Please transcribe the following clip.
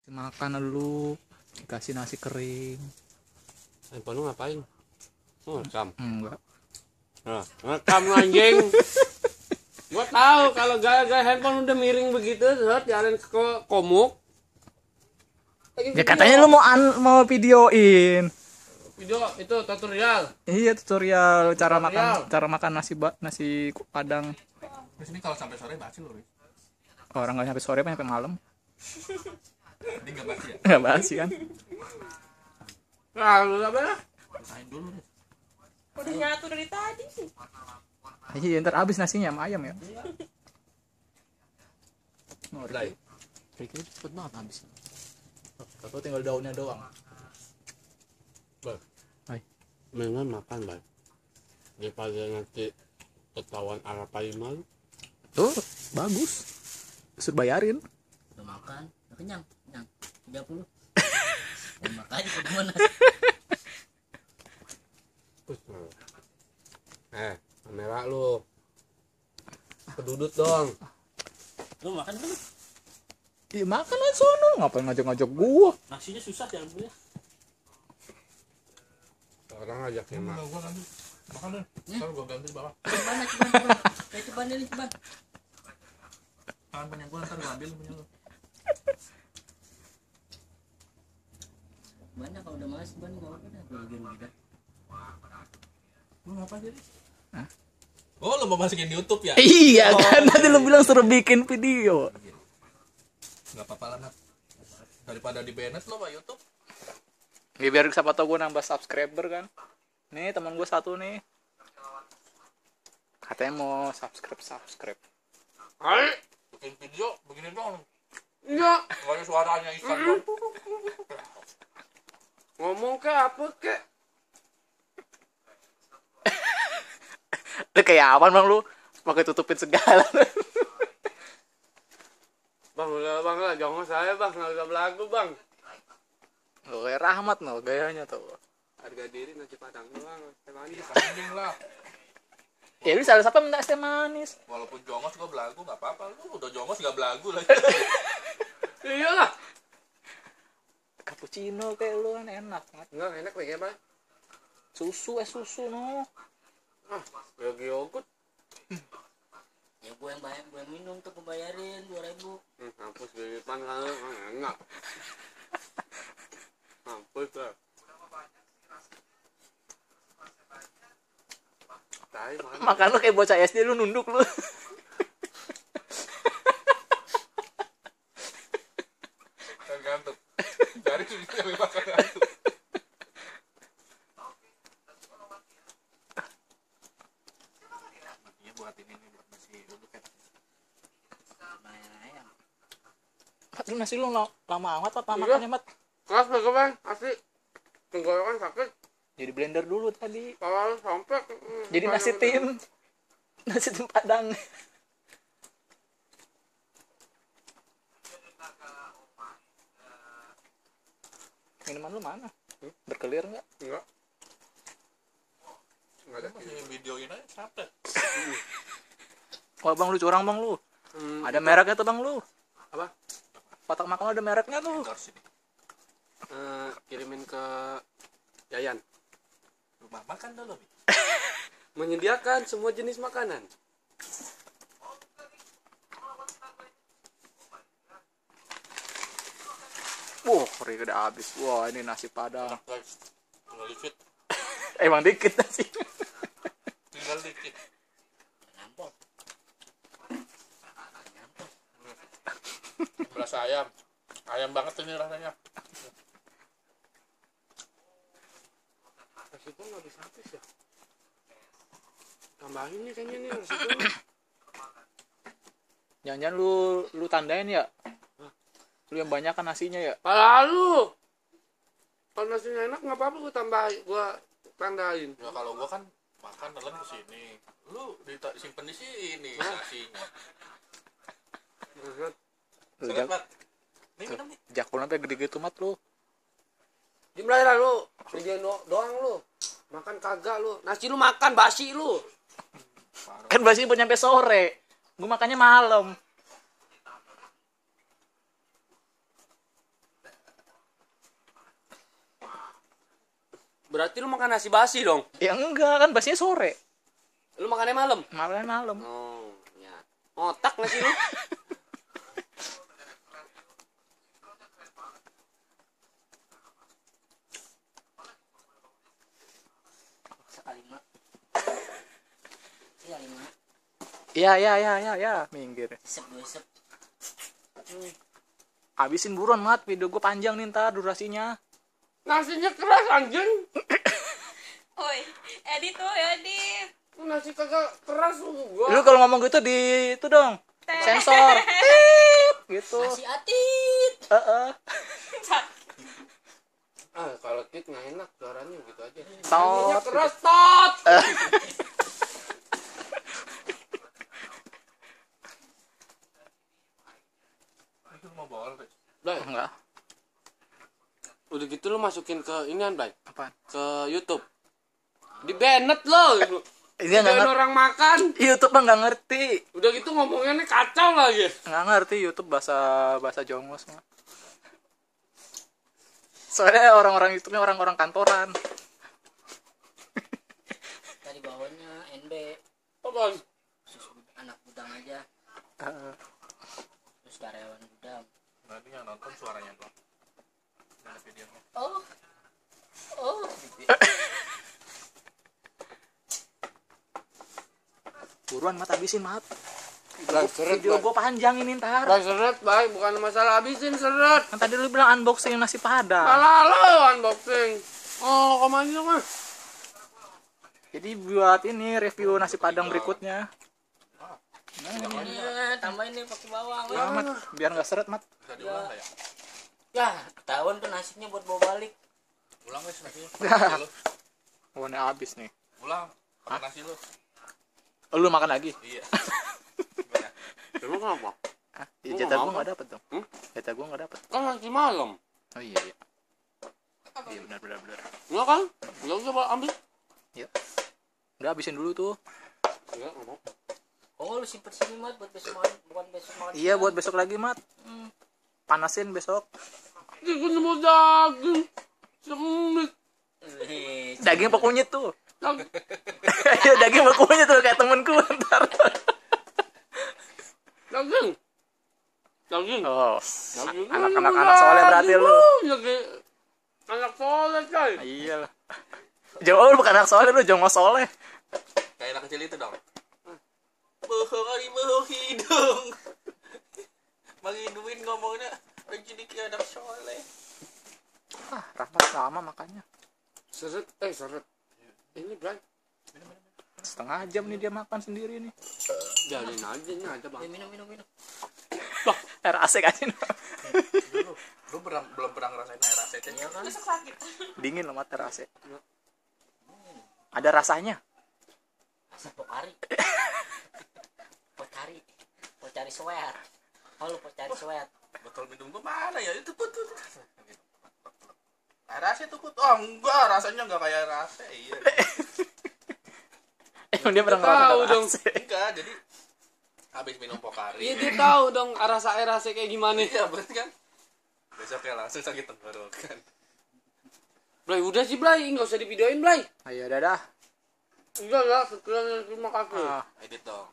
Makan dulu, dikasih nasi kering. Handphone lu ngapain? Ngerekam. Enggak. Nah, ngerekam anjing. Gua tahu kalau gaya-gaya handphone udah miring begitu, terus jalan ke komuk. Ya katanya lu mau videoin. Video itu tutorial. Iya, tutorial cara makan nasi padang. Terus ini kalau sampai sore basi loh, Riz. Orang nggak sampai sore, sampai malam. Tadi nggak basi ya? Nggak basi kan? Nah, lu apa lah? Usahain dulu, Riz. Udah nyatu dari tadi sih. Iya, ntar abis nasinya sama ayam ya. Udah. Pikir cepet banget habis. Kalau tinggal daunnya doang. Mendingan makan, Bang. Daripada nanti ketahuan Arapaima. Tuh, bagus. Suruh bayarin. Udah makan, udah kenyang. 30. Dan makanya udah mana? Kamera lu. Kedudut dong. Lu makan belum? Iya, makan aja sono. Ngapain ngajak-ngajak gua? Nasinya susah ya ambilnya. Orang ajak Ini emak. gua ganti. Makan deh. Ntar gua ganti di bawah. Coba. Kayak coba nih, coba. Tangan punya gua ntar gua ambil punya lu. Banyak kalau udah malas ban enggak apa-apa dah, rugi-rugi dah. Lu ngapa jadi? Hah? Oh, lu mau masukin di YouTube ya? Iya Oh, kan, tadi lu iya. bilang suruh bikin video. Nggak apa-apa lah, Nat. Daripada di banned lo sama YouTube. Ya, biar siapa tau gue nambah subscriber kan. Nih teman gue satu nih, katanya mau subscribe. Hai. Bikin video begini dong. Iya. Nggak ada suaranya Isan dong. Ngomong ke apa ke? Lu kayak apa bang lu? Pakai tutupin segala. Bang, udah bang lah, jangan saya bang, nggak usah belagu bang. Lu kayak Rahmat no gayanya tuh. Harga diri nasi padang doang, teh manis. Mending lah. Ya lu salah siapa minta es teh manis? Walaupun jongos gua belagu nggak apa-apa. Lu udah jongos nggak belagu lagi. Iyalah. Cappuccino kayak lu kan enak banget. Enggak enak kayak apa? Susu no. Ah, yogurt. Ya gue yang minum tuh kebayarin 2.000. Hapus bibir-pan kalau enggak. Hapus lah. Makan lu kayak bocah SD, lu nunduk lu. Kan gantuk. Dari sini sampai makan gantuk. Iya buat ini nih, buat nasi uduk kan. Lumayan ayam. Lu nasi lu lama amat apa Iya. makannya mat? Keras banget bang, asli. Tenggorokan sakit. Jadi blender dulu tadi. Kalau sampai. Jadi nasi tim padang. Minuman lu mana? Berkelir nggak? Enggak. Enggak ada. Masih videoin aja capek. Wah bang lu curang bang lu. Ada mereknya tuh bang lu. Apa? Kotak makan lu ada mereknya tuh. Endorse ini. Kirimin ke Yayan. Rumah makan dulu. Bi. Menyediakan semua jenis makanan. Wah, kering udah habis. Wah, ini nasi padang. Enak guys. Tinggal dikit. Emang dikit nasi. Tinggal dikit. Nampol. Berasa ayam. Ayam banget ini rasanya. Nasi pun nggak bisa habis ya. Tambahin nih kayaknya nih nasi pun. Jangan-jangan lu tandain ya? Lu yang banyak kan nasinya ya? Lalu. Kalau nasinya enak nggak apa-apa gua tambahin, gua tandain. Ya kalau gua kan makan telan ke sini. Lu disimpen di sini nasinya. Lu Sedap banget. Nih minum nih. jakul sampai gede-gede mat lu. Jumlahin lah lu. Kerjain doang lu. Makan kagak lu. Nasi lu makan basi lu. Kan basi buat nyampe sore. Gua makannya malam. Berarti lu makan nasi basi dong? Ya enggak, kan basinya sore. Lu makannya malam? Malam. Oh, ya. Otak nggak sih lu? Sekali mak. Iya 5. Ya, minggir. Sep 2 sep. Habisin buruan, Mat. Video gue panjang nih ntar durasinya. Nasinya keras anjing. Oi, edit tuh, edit. Nasi kagak keras gua. Lu kalau ngomong gitu di itu dong. Sensor. Tit, gitu. Masih atit. Kalau tit nggak enak suaranya gitu aja. Tot. Nasinya keras tot. Itu mau bawa Blay. Blay, Enggak. udah gitu lu masukin ke inian, Blay. Apaan? Ke YouTube. Di Bennett lo. Dia nggak Jangan ngerti. orang makan. YouTube mah nggak ngerti. Udah gitu ngomongnya kacau lagi. Nggak ngerti YouTube bahasa jongos mah. Soalnya orang-orang YouTube-nya orang-orang kantoran. Tadi bawahnya NB. Apaan? Khusus anak gudang aja. Terus karyawan gudang. Nanti yang nonton suaranya doang. Nggak ada videonya. Oh. Oh. Buruan, Mat, habisin, Mat. Blay, seret, Video Blay. gue panjang ini ntar. Blay, seret, Blay. Bukan masalah habisin, seret. Kan tadi lu bilang unboxing nasi padang. Malah lo unboxing. Oh, kemana mah? Jadi buat ini review nasi padang berikutnya. Tambahin nih pakai bawang. Ya, Mat, biar nggak seret, Mat. Bisa diulang nggak ya? Ya, ketahuan tuh nasinya buat bawa balik. Ulang guys nasi lu. Warna habis nih. Ulang. Pakai nasi lu. Lu makan lagi? Iya. Emang kenapa? Hah? Ya, Gua jatah nggak gue mau. nggak dapet dong. Jatah gue nggak dapet. Kan masih malam. Oh iya. Iya benar. Enggak kan? Enggak usah Pak, ambil. Ya. Udah habisin dulu tuh. Enggak, enggak mau. Oh, lu simpen sini mat buat besok makan, bukan besok makan. Iya buat besok lagi, Mat. Panasin besok. Gue nemu daging. Semit. Daging apa kunyit tuh? Daging. Ayo daging apa kunyit tuh kayak temenku ntar. Daging. Daging. Oh. Daging. Anak soleh berarti lu. Daging. Anak soleh, coy. Iya lah. Jawa lu bukan anak soleh, lu jongos soleh. Kayak anak kecil itu dong. Bohong hidung. Bang Edwin ngomongnya jadi kayak anak soleh. Ah, Rahmat lama makannya. Seret, seret. Ini Bray. Setengah jam nih dia makan sendiri nih. Jalin aja nih aja bang. Minum. Air AC kasih. Lu belum pernah ngerasain air AC aja. Iya kan? Besok sakit. Dingin loh, Mat, air AC. Ada rasanya. Asap pokari. Pocari sweat. Oh lu pocari sweat. Botol minum gua mana ya? Itu put. Air AC tuh put. Oh enggak, rasanya enggak kayak air AC. Iya. Emang dia pernah Tahu ngerasain dong. AC. Enggak, jadi habis minum Pocari. Iya dia tahu dong rasa air AC kayak gimana. Iya, berarti kan. Besoknya langsung sakit tenggorokan. Blay udah sih Blay, nggak usah divideoin Blay. Ayo dadah. Enggak lah, sekian terima kasih. Ah, Edit dong.